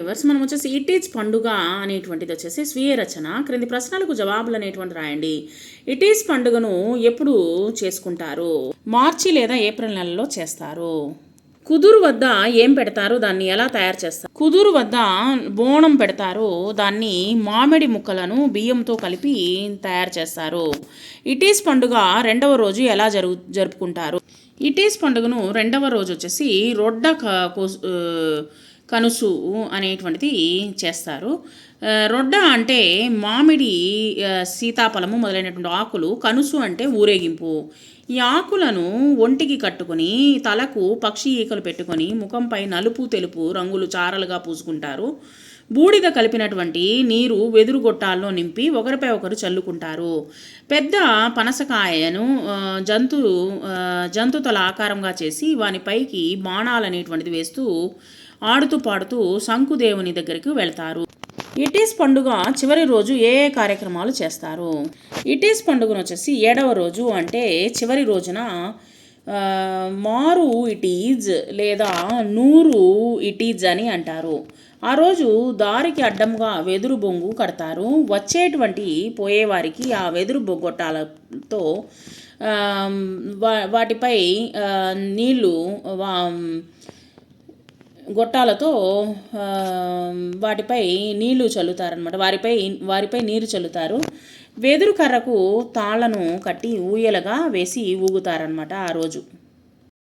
Reverse మనం వచ్చేసి it is పండుగ అనేటువంటిది వచ్చేసి స్వీయ రచన. క్రింది ప్రశ్నలకు జవాబులు అనేటువంటి రాయండి. ఇట్ ఈజ్ పండుగను ఎప్పుడు చేసుకుంటారు? మార్చి లేదా ఏప్రిల్ నెలలో చేస్తారు. కుదురు వద్ద ఏం పెడతారు, దాన్ని ఎలా తయారు చేస్తారు? కుదురు వద్ద బోనం పెడతారు, దాన్ని మామిడి ముక్కలను బియ్యంతో కలిపి తయారు చేస్తారు. ఇట్ ఈజ్ పండుగ రెండవ రోజు ఎలా జరుపుకుంటారు? ఇట్ ఈజ్ పండుగను రెండవ రోజు వచ్చేసి రొడ్డ కనుసు అనేటువంటిది చేస్తారు. రొడ్డ అంటే మామిడి, సీతాఫలము మొదలైనటువంటి ఆకులు. కనుసు అంటే ఊరేగింపు. ఈ ఆకులను ఒంటికి కట్టుకొని తలకు పక్షి ఈకలు పెట్టుకొని ముఖంపై నలుపు తెలుపు రంగులు చారలుగా పూసుకుంటారు. బూడిద కలిపినటువంటి నీరు వెదురు గొట్టాల్లో నింపి ఒకరిపై ఒకరు చల్లుకుంటారు. పెద్ద పనసకాయను జంతుతల ఆకారంగా చేసి వానిపైకి బాణాలనేటువంటిది వేస్తూ ఆడుతూ పాడుతూ శంకుదేవుని దగ్గరికి వెళ్తారు. ఇట్ ఈస్ పండుగ చివరి రోజు ఏ ఏ కార్యక్రమాలు చేస్తారు? ఇట్ ఈస్ పండుగను వచ్చేసి 7వ రోజు అంటే చివరి రోజున మారు ఇట్ ఈజ్ లేదా నూరు ఇట్ ఈజ్ అని అంటారు. ఆ రోజు దారికి అడ్డంగా వెదురు బొంగు కడతారు. వచ్చేటువంటి పోయేవారికి ఆ వెదురు బొగ్గొట్టాలతో వాటిపై నీళ్లు గొట్టాలతో వాటిపై నీళ్లు చల్లుతారనమాట. వారిపై నీరు చల్లుతారు. వెదురు కర్రకు తాళ్లను కట్టి ఊయలగా వేసి ఊగుతారనమాట ఆ రోజు.